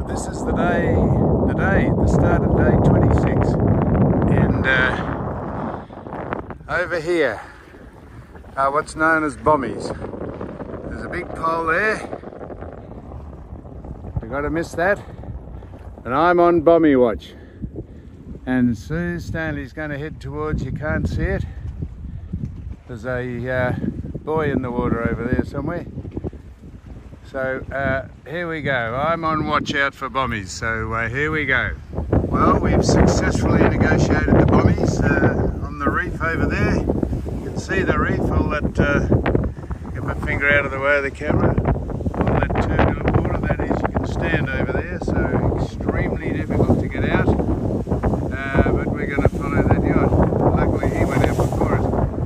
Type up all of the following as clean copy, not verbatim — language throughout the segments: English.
This is the start of day 26, and over here are what's known as bommies. There's a big pole there, you got to miss that, and I'm on bommy watch. And Sue Stanley's going to head towards, you can't see it, there's a buoy in the water over there somewhere. So here we go. I'm on watch out for bommies, so here we go. Well, we've successfully negotiated the bommies on the reef over there. You can see the reef, all that, get my finger out of the way of the camera, all that turbulent water, that is, you can stand over there, so extremely difficult to get out, but we're going to follow that yacht. Luckily he went out before us.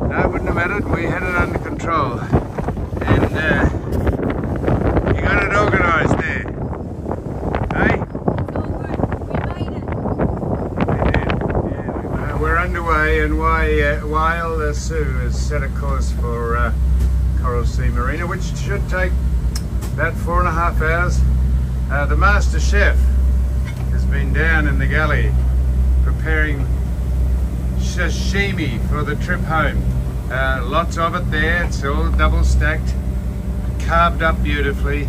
No, it wouldn't have mattered, we had it under control. And you got it organised there, eh? It's all good. We made it. We did. Yeah, we're underway, and while Sue has set a course for Coral Sea Marina, which should take about 4.5 hours, the master chef has been down in the galley preparing sashimi for the trip home. Lots of it there, it's all double stacked, carved up beautifully,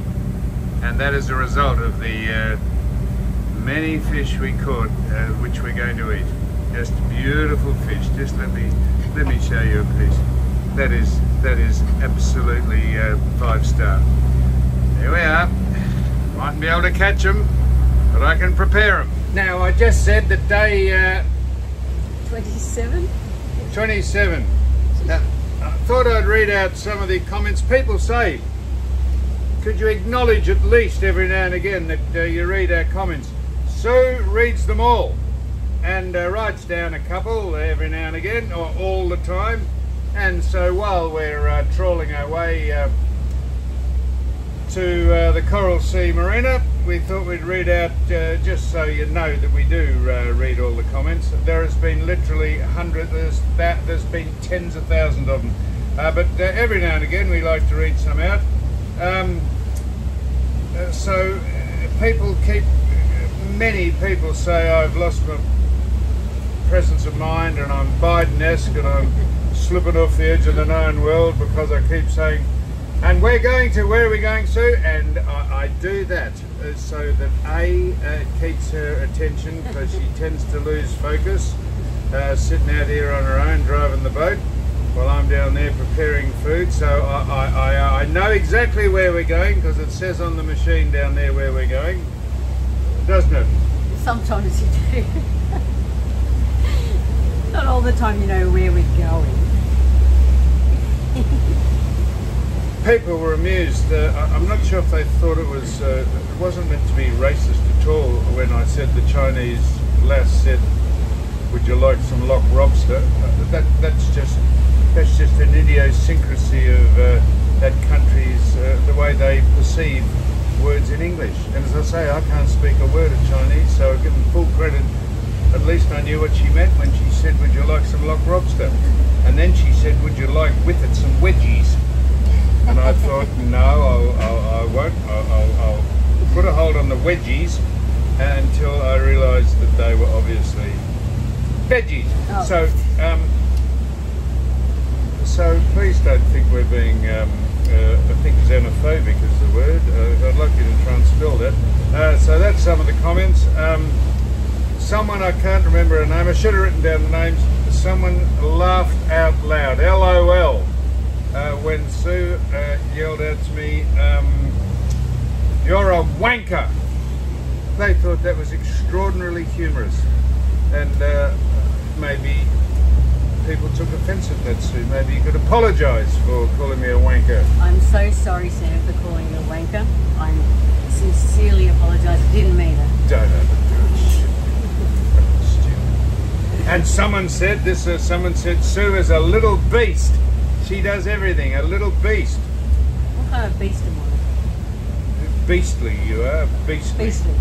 and that is a result of the many fish we caught, which we're going to eat. Just beautiful fish. Just let me show you a piece. That is absolutely 5-star. There we are. Mightn't be able to catch them, but I can prepare them. Now, I just said that day 27? 27. Now, I thought I'd read out some of the comments. People say, could you acknowledge at least every now and again that you read our comments? Sue reads them all and writes down a couple every now and again, or all the time. And so while we're trawling our way to the Coral Sea Marina, we thought we'd read out, just so you know that we do read all the comments. There has been literally hundreds, there's been tens of thousands of them. But every now and again we like to read some out. So many people say I've lost my presence of mind and I'm Biden-esque and I'm slipping off the edge of the known world because I keep saying, and where are we going, Sue? And I do that so that it keeps her attention, because she tends to lose focus sitting out here on her own driving the boat while I'm down there preparing food. So I know exactly where we're going because it says on the machine down there where we're going, doesn't it? Sometimes you do. Not all the time you know where we're going. People were amused. I'm not sure if they thought it wasn't meant to be racist at all when I said the Chinese lass said, would you like some lock lobster? That's just an idiosyncrasy of that country's, the way they perceive words in English. And as I say, I can't speak a word of Chinese, so I give them full credit. At least I knew what she meant when she said, would you like some lock lobster? And then she said, would you like with it some wedgies? And I thought, no, I won't. I'll put a hold on the wedgies until I realised that they were obviously veggies. Oh. So please don't think we're being, I think xenophobic is the word. I'd like you to try and spell that. So that's some of the comments. Someone, I can't remember her name, I should have written down the names, someone laughed out loud, LOL, when Sue yelled out to me, you're a wanker. They thought that was extraordinarily humorous, and maybe people took offence at that, Sue. Maybe you could apologise for calling me a wanker. I'm so sorry, Sam, for calling you a wanker. I sincerely apologise. I didn't mean it. Don't overdo it. And someone said, Sue is a little beast. She does everything, a little beast. What kind of beast am I? Beastly, you are, beastly. Beastly.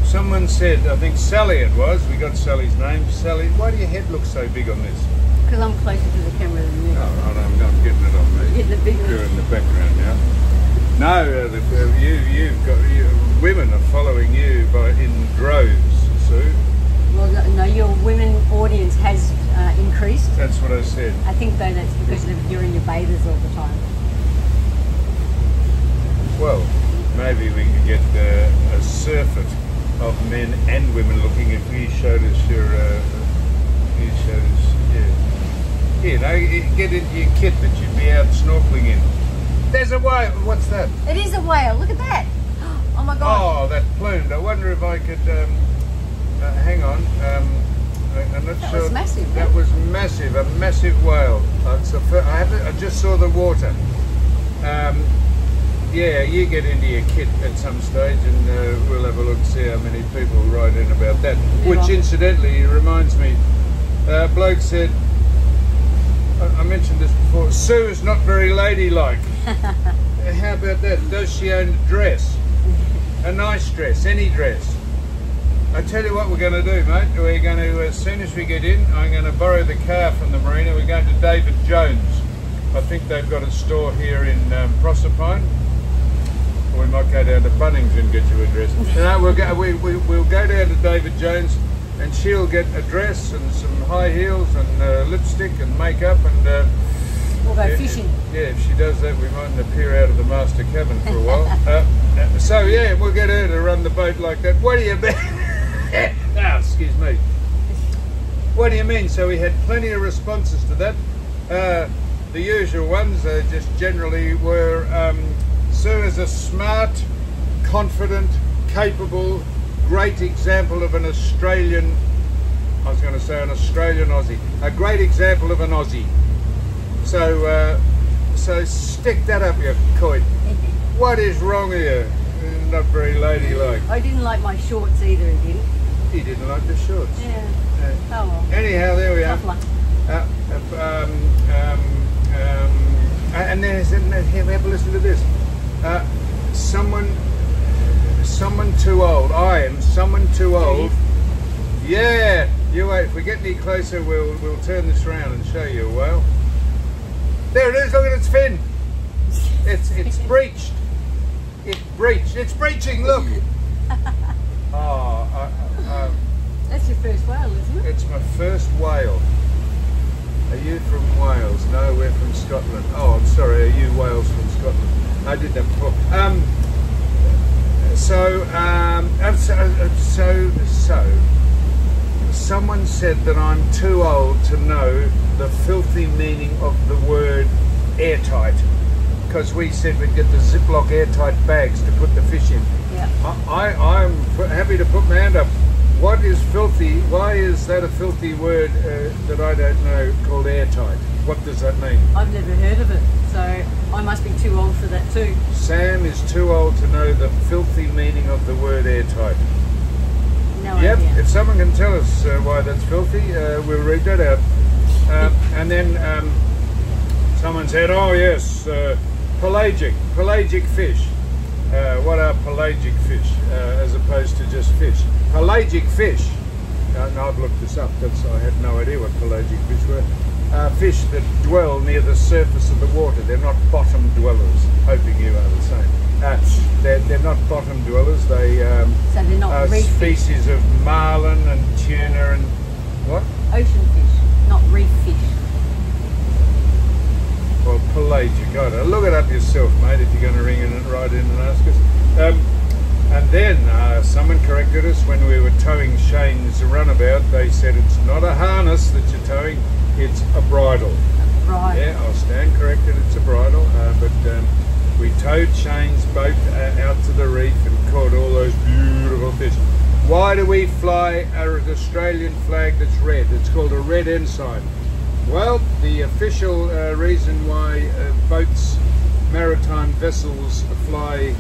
Someone said, I think Sally it was, we got Sally's name. Sally, why do your head look so big on this? Because I'm closer to the camera than you. Oh, right, I'm getting it on me. You're the big one. You're in the background now. No, women are following you in droves, Sue. Well, no, your women audience has increased. That's what I said. I think though that's because you're in your bathers all the time. Well, maybe we could get a surfeit of men and women looking if you showed us your. You know, get into your kit that you'd be out snorkeling in. There's a whale. What's that? It is a whale. Look at that. Oh my God. Oh, that plumed. I wonder if I could. Hang on. I'm not sure. That was massive. That was massive. A massive whale. I just saw the water. Yeah, you get into your kit at some stage, and we'll have a look and see how many people write in about that. Which, incidentally, reminds me. Bloke said. I mentioned this before. Sue is not very ladylike. How about that? Does she own a dress? A nice dress, any dress. I tell you what we're going to do, mate. We're going to, as soon as we get in, I'm going to borrow the car from the marina. We're going to David Jones. I think they've got a store here in Proserpine. Or we might go down to Bunnings and get you a dress. No, we'll go down to David Jones, and she'll get a dress and some high heels and lipstick and makeup, and we'll go fishing. Yeah, if she does that, we mightn't appear out of the master cabin for a while. So yeah, we'll get her to run the boat like that. What do you mean? Oh, excuse me. What do you mean? So we had plenty of responses to that. The usual ones just generally were Sue is a smart, confident, capable, great example of an Australian, I was going to say an Australian Aussie, a great example of an Aussie. So so stick that up your coit. What is wrong with you? Not very ladylike. I didn't like my shorts either, he didn't. He didn't like the shorts. Yeah. Oh well. Anyhow, there we are. Tough luck. And there's, here, have a listen to this. Someone too old. I am someone too old. Yeah. You wait. If we get any closer, we'll turn this around and show you a whale. There it is. Look at its fin. It's breached. It breached. It's breaching. Look. Oh. That's your first whale, isn't it? It's my first whale. Are you from Wales? No, we're from Scotland. Oh, I'm sorry. Are you Wales from Scotland? I did that before. So, someone said that I'm too old to know the filthy meaning of the word airtight, because we said we'd get the Ziploc airtight bags to put the fish in. Yeah. I'm happy to put my hand up. What is filthy? Why is that a filthy word that I don't know called airtight? What does that mean? I've never heard of it, so I must be too old for that too. Sam is too old to know the filthy meaning of the word airtight. No idea. If someone can tell us why that's filthy, we'll read that out. And then someone said, oh yes, pelagic fish. What are pelagic fish as opposed to just fish? Pelagic fish, and I've looked this up, I had no idea what pelagic fish were. Fish that dwell near the surface of the water. They're not bottom dwellers, hoping you are the same. They're not bottom dwellers, so they're not reef species fish. Of marlin and tuna and what? Ocean fish, not reef fish. Well, pelagic, I don't know. Look it up yourself, mate, if you're going to ring in and write in and ask us. And then someone corrected us when we were towing Shane's runabout. They said it's not a harness that you're towing, it's a bridle. Right. Yeah, I'll stand corrected, it's a bridle. But we towed Shane's boat out to the reef and caught all those beautiful fish. Why do we fly an Australian flag that's red? It's called a red ensign. Well, the official reason why boats, maritime vessels fly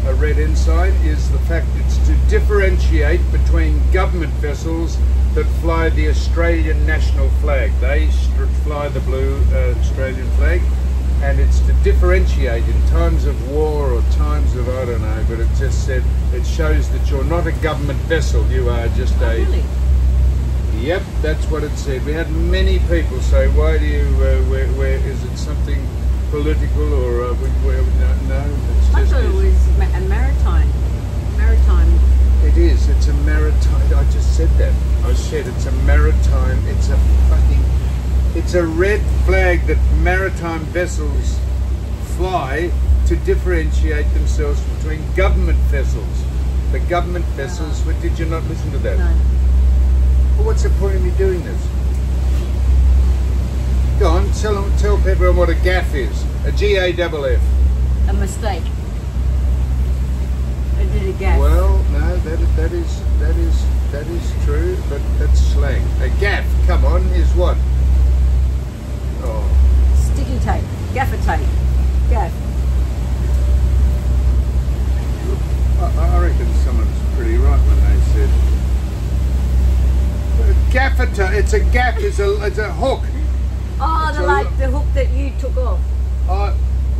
a red ensign is the fact it's to differentiate between government vessels that fly the Australian national flag. They fly the blue Australian flag, and it's to differentiate in times of war or times of, I don't know, but it just said, it shows that you're not a government vessel, you are just a... Really? Yep, that's what it said. We had many people say, why do you, where is it something political or, no, said that. I said it's a maritime, it's a red flag that maritime vessels fly to differentiate themselves between government vessels. The government vessels, but did you not listen to that? No. Well, what's the point of me doing this? Go on, tell people what a gaff is. A G-A-F-F. A mistake. I did a gaff. Well, no, that is true, but that's slang. A gaff, come on, is what? Oh. Sticky tape. Gaffer tape. Gaff. I reckon someone's pretty right when they said gaffer tape. It's a gaff. It's a hook. Oh, the hook that you took off.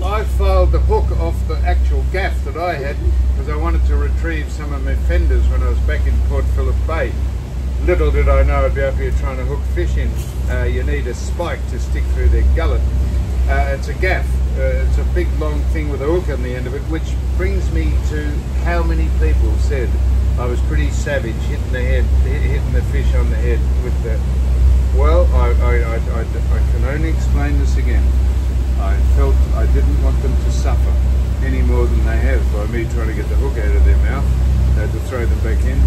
I filed the hook off the actual gaff that I had because I wanted to retrieve some of my fenders when I was back in Port Phillip Bay. Little did I know I'd be up here trying to hook fish in. You need a spike to stick through their gullet. It's a gaff. It's a big long thing with a hook on the end of it, which brings me to how many people said I was pretty savage, hitting the fish on the head with the. Well, I can only explain this again. I felt I didn't want them to suffer any more than they have by me trying to get the hook out of their mouth to throw them back in.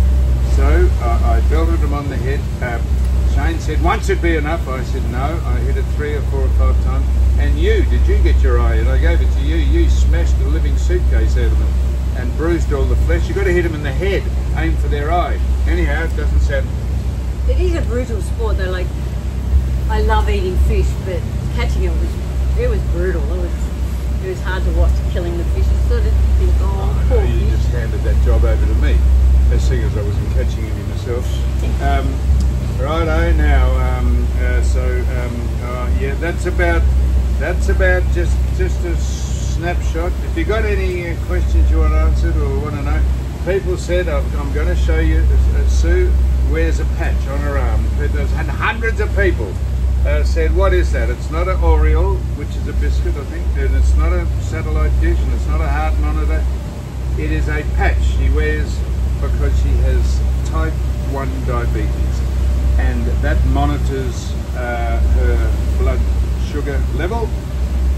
So I belted them on the head. Shane said, once it'd be enough. I said, no. I hit it 3 or 4 or 5 times. And did you get your eye? And I gave it to you. You smashed a living suitcase out of them and bruised all the flesh. You've got to hit them in the head. Aim for their eye. Anyhow, it doesn't sound... It is a brutal sport though. Like, I love eating fish, but catching it was brutal. It was hard to watch killing the fish. You sort of think, oh, poor you fish. just handed that job over to me, as soon as I wasn't catching any myself. Righto, now, yeah, that's about just a snapshot. If you got any questions you want answered or want to know, people said, I'm going to show you, Sue wears a patch on her arm. And hundreds of people said, what is that? It's not an Oreo, which is a biscuit, I think, and it's not a satellite dish, and it's not a heart monitor. It is a patch she wears because she has type 1 diabetes, and that monitors her blood sugar level,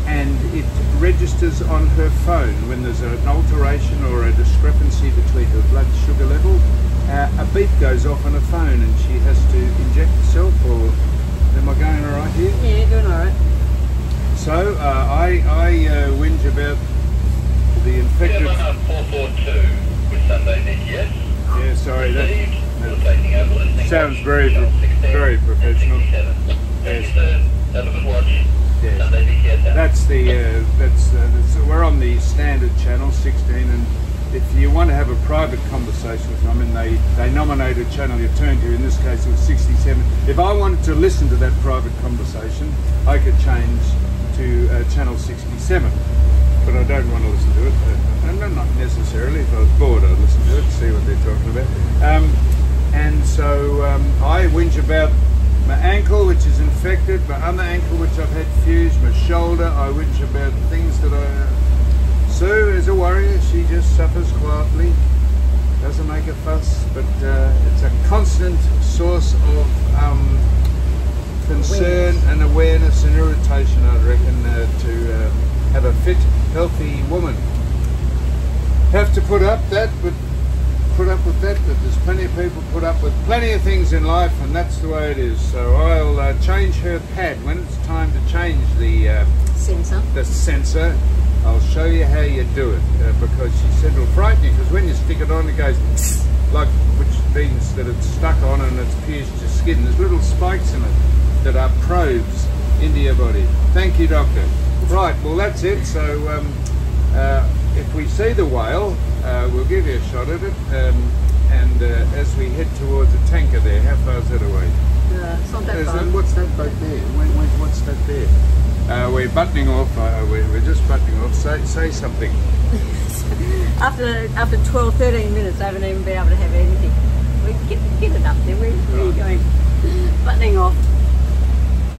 and it registers on her phone when there's an alteration or a discrepancy between her blood sugar level. A beep goes off on her phone and she has to inject herself, or am I going all right here? Yeah, you're doing all right. So I whinge about the infected... Yeah, 442 with Sunday Nick, yes? Yeah, sorry, that sounds very professional. Yes. That's we're on the standard channel 16, and if you want to have a private conversation with them, they nominate a channel you turn to. In this case, it was 67. If I wanted to listen to that private conversation, I could change to channel 67, but I don't want to listen to it. And not necessarily. If I was bored, I'd listen to it, see what they're talking about. And so I whinge about my ankle, which is infected, my other ankle, which I've had fused, my shoulder. I whinge about things that Sue is a warrior. She just suffers quietly, doesn't make a fuss, but it's a constant source of concern and awareness and irritation, I reckon, to have a fit, healthy woman. Have to put up with that, but there's plenty of people put up with plenty of things in life, and that's the way it is. So I'll change her pad when it's time to change the sensor. I'll show you how you do it, because she said it'll frighten you, because when you stick it on, it goes like, which means that it's stuck on and it's pierced your skin. There's little spikes in it that are probes into your body. Thank you, doctor. Right, well that's it. So if we see the whale, we'll give you a shot at it, and as we head towards the tanker there, how far is that away? It's not that far. What's that boat there? What's that there? We're buttoning off. We're just buttoning off. Say something. After 12, 13 minutes, I haven't even been able to have anything. Get it up there. Where are you going? Buttoning off.